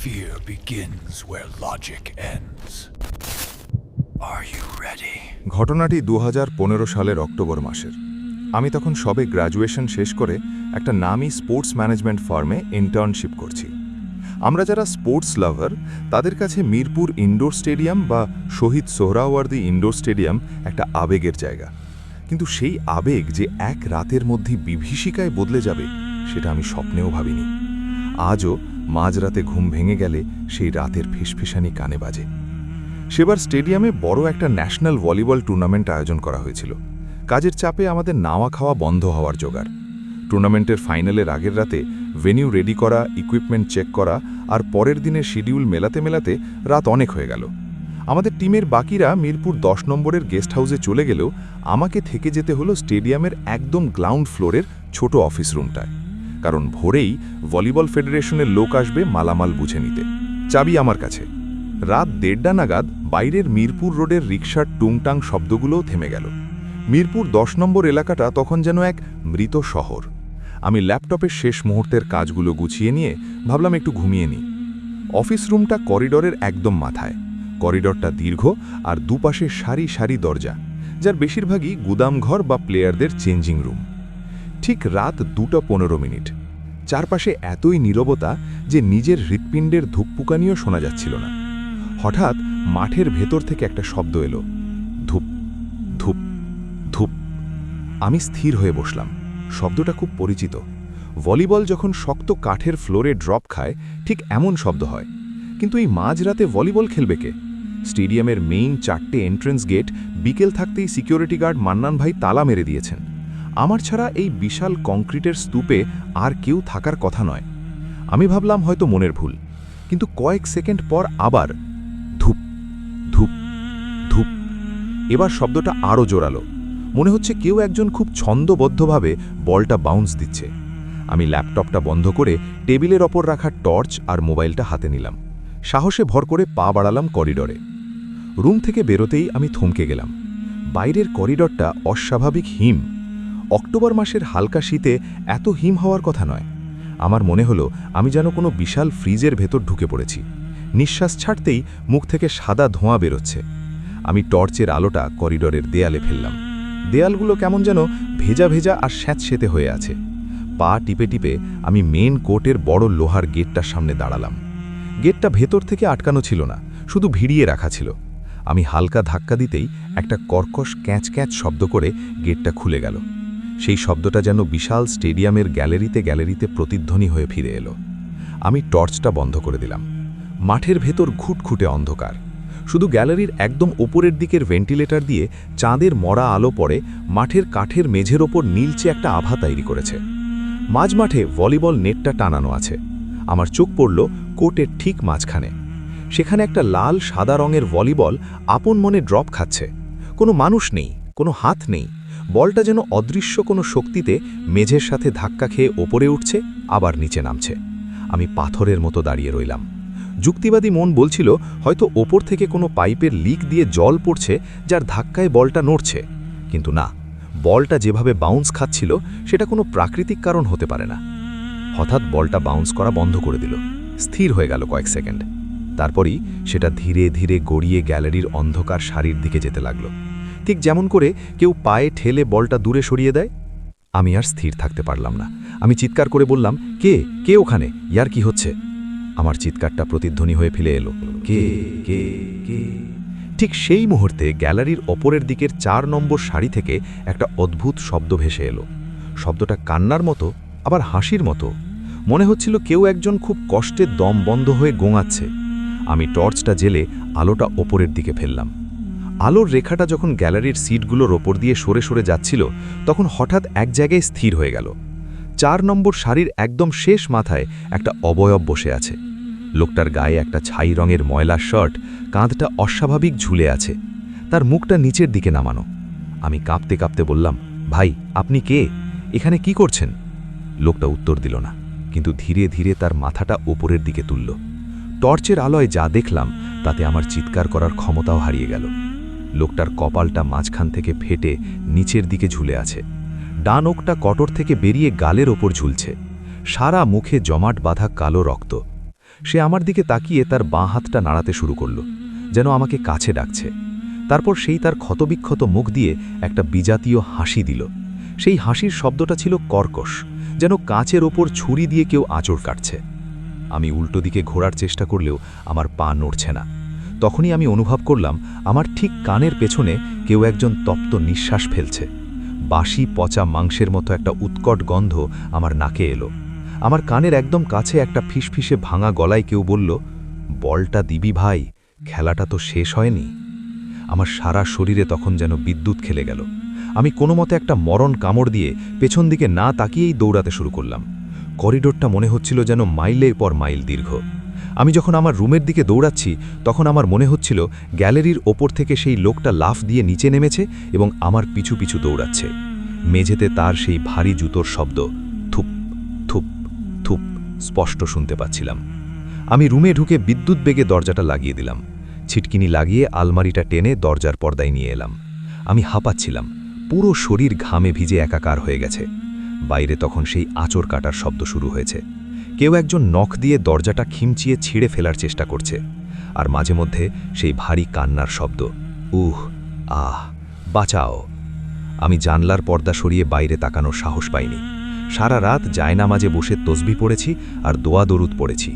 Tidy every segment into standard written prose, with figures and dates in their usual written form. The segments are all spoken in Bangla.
Fear begins where logic ends. Are you ready? ঘটনাটি 2015 সালের অক্টোবর মাসের। আমি তখন সবে গ্র্যাজুয়েশন শেষ করে একটা নামী স্পোর্টস ম্যানেজমেন্ট ফার্মে ইন্টার্নশিপ করছি। আমরা যারা স্পোর্টস লাভার তাদের কাছে মিরপুর ইনডোর স্টেডিয়াম বা শহীদ সোহরাওয়ার্দী ইনডোর স্টেডিয়াম একটা আবেগের জায়গা। কিন্তু সেই আবেগ যে এক রাতের মধ্যে বিভীষিকায় বদলে যাবে সেটা আমি স্বপ্নেও ভাবিনি। আজও মাঝরাতে ঘুম ভেঙে গেলে সেই রাতের ফিসফিসানি কানে বাজে। সেবার স্টেডিয়ামে বড় একটা ন্যাশনাল ভলিবল টুর্নামেন্ট আয়োজন করা হয়েছিল। কাজের চাপে আমাদের নাওয়া খাওয়া বন্ধ হওয়ার জোগাড়। টুর্নামেন্টের ফাইনালের আগের রাতে ভেনিউ রেডি করা, ইকুইপমেন্ট চেক করা আর পরের দিনের শিডিউল মেলাতে মেলাতে রাত অনেক হয়ে গেল। আমাদের টিমের বাকিরা মিরপুর 10 নম্বরের গেস্ট হাউসে চলে গেলেও আমাকে থেকে যেতে হলো স্টেডিয়ামের একদম গ্রাউন্ড ফ্লোরের ছোট অফিস রুমটায়। কারণ ভোরেই ভলিবল ফেডারেশনের লোক আসবে মালামাল বুঝে নিতে। চাবি আমার কাছে। রাত 1:30 নাগাদ বাইরের মিরপুর রোডের রিকশার টুংটাং শব্দগুলোও থেমে গেল। মিরপুর 10 নম্বর এলাকাটা তখন যেন এক মৃত শহর। আমি ল্যাপটপের শেষ মুহূর্তের কাজগুলো গুছিয়ে নিয়ে ভাবলাম একটু ঘুমিয়ে নিই। অফিস রুমটা করিডোরের একদম মাথায়। করিডোরটা দীর্ঘ আর দুপাশে সারি সারি দরজা, যার বেশিরভাগই গুদামঘর বা প্লেয়ারদের চেঞ্জিং রুম। ঠিক রাত 2:15। চারপাশে এতই নীরবতা যে নিজের হৃৎপিণ্ডের ধুকপুকানিও শোনা যাচ্ছিল না। হঠাৎ মাঠের ভেতর থেকে একটা শব্দ এলো, ধূপ ধূপ ধূপ। আমি স্থির হয়ে বসলাম। শব্দটা খুব পরিচিত। ভলিবল যখন শক্ত কাঠের ফ্লোরে ড্রপ খায় ঠিক এমন শব্দ হয়। কিন্তু এই মাঝরাতে ভলিবল খেলবে কে? স্টেডিয়ামের মেইন 4টে এন্ট্রেন্স গেট বিকেল থাকতেই সিকিউরিটি গার্ড মান্নান ভাই তালা মেরে দিয়েছেন। আমার ছাড়া এই বিশাল কংক্রিটের স্তূপে আর কেউ থাকার কথা নয়। আমি ভাবলাম হয়তো মনের ভুল। কিন্তু কয়েক সেকেন্ড পর আবার ধূপ ধূপ ধূপ। এবার শব্দটা আরও জোরালো। মনে হচ্ছে কেউ একজন খুব ছন্দবদ্ধভাবে বলটা বাউন্স দিচ্ছে। আমি ল্যাপটপটা বন্ধ করে টেবিলের ওপর রাখা টর্চ আর মোবাইলটা হাতে নিলাম। সাহসে ভর করে পা বাড়ালাম করিডোরে। রুম থেকে বেরোতেই আমি থমকে গেলাম। বাইরের করিডোরটা অস্বাভাবিক হিম। অক্টোবর মাসের হালকা শীতে এত হিম হওয়ার কথা নয়। আমার মনে হলো আমি যেন কোনো বিশাল ফ্রিজের ভেতর ঢুকে পড়েছি। নিঃশ্বাস ছাড়তেই মুখ থেকে সাদা ধোঁয়া বেরোচ্ছে। আমি টর্চের আলোটা করিডোরের দেয়ালে ফেললাম। দেয়ালগুলো কেমন যেন ভেজা ভেজা আর স্যাঁতসেঁতে হয়ে আছে। পা টিপে টিপে আমি মেন কোর্টের বড় লোহার গেটটার সামনে দাঁড়ালাম। গেটটা ভেতর থেকে আটকানো ছিল না, শুধু ভিড়িয়ে রাখা ছিল। আমি হালকা ধাক্কা দিতেই একটা কর্কশ ক্যাঁচ ক্যাঁচ শব্দ করে গেটটা খুলে গেল। সেই শব্দটা যেন বিশাল স্টেডিয়ামের গ্যালারিতে প্রতিধ্বনি হয়ে ফিরে এলো। আমি টর্চটা বন্ধ করে দিলাম। মাঠের ভেতর ঘুটঘুটে অন্ধকার। শুধু গ্যালারির একদম ওপরের দিকের ভেন্টিলেটর দিয়ে চাঁদের মরা আলো পড়ে মাঠের কাঠের মেঝের ওপর নীলচে একটা আভা তৈরি করেছে। মাঝমাঠে ভলিবল নেটটা টানানো আছে। আমার চোখ পড়ল কোর্টের ঠিক মাঝখানে। সেখানে একটা লাল সাদা রঙের ভলিবল আপন মনে ড্রপ খাচ্ছে। কোনো মানুষ নেই, কোনো হাত নেই। বলটা যেন অদৃশ্য কোনো শক্তিতে মেঝের সাথে ধাক্কা খেয়ে ওপরে উঠছে, আবার নিচে নামছে। আমি পাথরের মতো দাঁড়িয়ে রইলাম। যুক্তিবাদী মন বলছিল হয়তো ওপর থেকে কোনো পাইপের লিক দিয়ে জল পড়ছে, যার ধাক্কায় বলটা নড়ছে। কিন্তু না, বলটা যেভাবে বাউন্স খাচ্ছিল সেটা কোনো প্রাকৃতিক কারণ হতে পারে না। হঠাৎ বলটা বাউন্স করা বন্ধ করে দিল। স্থির হয়ে গেল কয়েক সেকেন্ড। তারপরই সেটা ধীরে ধীরে গড়িয়ে গ্যালারির অন্ধকার সারির দিকে যেতে লাগলো, ঠিক যেমন করে কেউ পায়ে ঠেলে বলটা দূরে সরিয়ে দেয়। আমি আর স্থির থাকতে পারলাম না। আমি চিৎকার করে বললাম, কে কে ওখানে? ইয়ার কি হচ্ছে? আমার চিৎকারটা প্রতিধ্বনি হয়ে ফিরে এলো, কে কে কে। ঠিক সেই মুহূর্তে গ্যালারির ওপরের দিকের 4 নম্বর সারি থেকে একটা অদ্ভুত শব্দ ভেসে এলো। শব্দটা কান্নার মতো, আবার হাসির মতো। মনে হচ্ছিল কেউ একজন খুব কষ্টে দম বন্ধ হয়ে গোঙাচ্ছে। আমি টর্চটা জেলে আলোটা ওপরের দিকে ফেললাম। আলোর রেখাটা যখন গ্যালারির সিটগুলোর ওপর দিয়ে সরে সরে যাচ্ছিল তখন হঠাৎ এক জায়গায় স্থির হয়ে গেল। 4 নম্বর সারির একদম শেষ মাথায় একটা অবয়ব বসে আছে। লোকটার গায়ে একটা ছাই রঙের ময়লা শার্ট, কাঁধটা অস্বাভাবিক ঝুলে আছে। তার মুখটা নিচের দিকে নামানো। আমি কাঁপতে কাঁপতে বললাম, ভাই আপনি কে? এখানে কি করছেন? লোকটা উত্তর দিল না, কিন্তু ধীরে ধীরে তার মাথাটা ওপরের দিকে তুলল। টর্চের আলোয় যা দেখলাম তাতে আমার চিৎকার করার ক্ষমতাও হারিয়ে গেল। লোকটার কপালটা মাঝখান থেকে ফেটে নিচের দিকে ঝুলে আছে। ডান ওকটা কটর থেকে বেরিয়ে গালের ওপর ঝুলছে। সারা মুখে জমাট বাঁধা কালো রক্ত। সে আমার দিকে তাকিয়ে তার বাঁ হাতটা নাড়াতে শুরু করল, যেন আমাকে কাছে ডাকছে। তারপর সেই তার ক্ষতবিক্ষত মুখ দিয়ে একটা বিজাতীয় হাসি দিল। সেই হাসির শব্দটা ছিল কর্কশ, যেন কাঁচের ওপর ছুরি দিয়ে কেউ আঁচড় কাটছে। আমি উল্টো দিকে ঘোরার চেষ্টা করলেও আমার পা নড়ছে না। তখনই আমি অনুভব করলাম আমার ঠিক কানের পেছনে কেউ একজন তপ্ত নিঃশ্বাস ফেলছে। বাসি পচা মাংসের মতো একটা উৎকট গন্ধ আমার নাকে এলো। আমার কানের একদম কাছে একটা ফিসফিসে ভাঙা গলায় কেউ বলল, বলটা দিবি ভাই, খেলাটা তো শেষ হয়নি। আমার সারা শরীরে তখন যেন বিদ্যুৎ খেলে গেল। আমি কোনো মতে একটা মরণ কামড় দিয়ে পেছন দিকে না তাকিয়েই দৌড়াতে শুরু করলাম। করিডোরটা মনে হচ্ছিল যেন মাইলের পর মাইল দীর্ঘ। আমি যখন আমার রুমের দিকে দৌড়াচ্ছি তখন আমার মনে হচ্ছিল গ্যালারির ওপর থেকে সেই লোকটা লাফ দিয়ে নিচে নেমেছে এবং আমার পিছু পিছু দৌড়াচ্ছে। মেঝেতে তার সেই ভারী জুতোর শব্দ থুপ থুপ থুপ স্পষ্ট শুনতে পাচ্ছিলাম। আমি রুমে ঢুকে বিদ্যুৎ বেগে দরজাটা লাগিয়ে দিলাম। ছিটকিনি লাগিয়ে আলমারিটা টেনে দরজার পর্দায় নিয়ে এলাম। আমি হাঁপাচ্ছিলাম, পুরো শরীর ঘামে ভিজে একাকার হয়ে গেছে। বাইরে তখন সেই আঁচড় কাটার শব্দ শুরু হয়েছে। কেউ একজন নখ দিয়ে দরজাটা খিমচিয়ে ছিঁড়ে ফেলার চেষ্টা করছে। আর মাঝে মধ্যে সেই ভারী কান্নার শব্দ, উহ, আহ, বাঁচাও। আমি জানলার পর্দা সরিয়ে বাইরে তাকানোর সাহস পাইনি। সারা রাত জায়নামাজে বসে তসবিহ পড়েছি আর দোয়া দরুদ পড়েছি।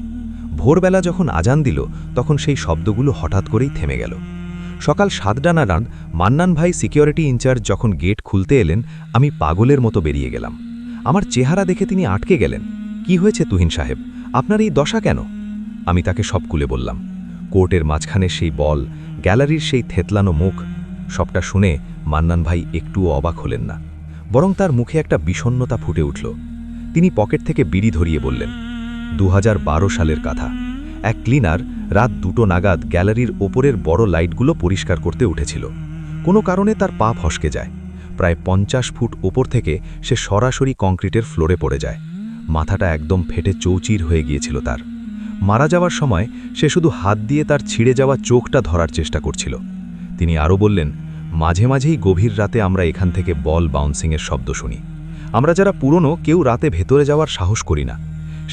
ভোরবেলা যখন আজান দিল তখন সেই শব্দগুলো হঠাৎ করেই থেমে গেল। সকাল 7টা নাগাদ মান্নান ভাই সিকিউরিটি ইনচার্জ যখন গেট খুলতে এলেন, আমি পাগলের মতো বেরিয়ে গেলাম। আমার চেহারা দেখে তিনি আটকে গেলেন। কি হয়েছে তুহিন সাহেব, আপনার এই দশা কেন? আমি তাকে সব খুলে বললাম। কোর্টের মাঝখানে সেই বল, গ্যালারির সেই থেতলানো মুখ, সবটা শুনে মান্নান ভাই একটুও অবাক হলেন না, বরং তার মুখে একটা বিষণ্ণতা ফুটে উঠল। তিনি পকেট থেকে বিড়ি ধরিয়ে বললেন, 2012 সালের কথা। এক ক্লিনার রাত 2টো নাগাদ গ্যালারির ওপরের বড় লাইটগুলো পরিষ্কার করতে উঠেছিল। কোনো কারণে তার পা ফসকে যায়। প্রায় 50 ফুট ওপর থেকে সে সরাসরি কংক্রিটের ফ্লোরে পড়ে যায়। মাথাটা একদম ফেটে চৌচির হয়ে গিয়েছিল তার। মারা যাওয়ার সময় সে শুধু হাত দিয়ে তার ছিঁড়ে যাওয়া চোখটা ধরার চেষ্টা করছিল। তিনি আরও বললেন, মাঝে মাঝেই গভীর রাতে আমরা এখান থেকে বল বাউন্সিংয়ের শব্দ শুনি। আমরা যারা পুরনো কেউ রাতে ভেতরে যাওয়ার সাহস করি না।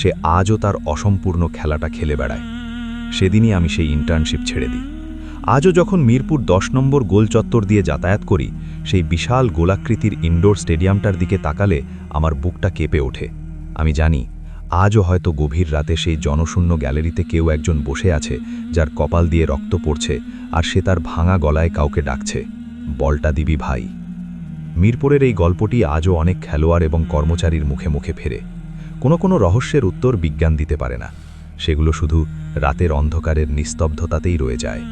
সে আজও তার অসম্পূর্ণ খেলাটা খেলে বেড়ায়। সেদিনই আমি সেই ইন্টার্নশিপ ছেড়ে দিই। আজও যখন মিরপুর 10 নম্বর গোল চত্বর দিয়ে যাতায়াত করি, সেই বিশাল গোলাকৃতির ইনডোর স্টেডিয়ামটার দিকে তাকালে আমার বুকটা কেঁপে ওঠে। আমি জানি আজও হয়তো গভীর রাতে সেই জনশূন্য গ্যালারিতে কেউ একজন বসে আছে, যার কপাল দিয়ে রক্ত পড়ছে আর সে তার ভাঙা গলায় কাউকে ডাকছে, বলটা দিবি ভাই। মিরপুরের এই গল্পটি আজও অনেক খেলোয়াড় এবং কর্মচারীর মুখে মুখে ফেরে। কোনো রহস্যের উত্তর বিজ্ঞান দিতে পারে না, সেগুলো শুধু রাতের অন্ধকারের নিস্তব্ধতাতেই রয়ে যায়।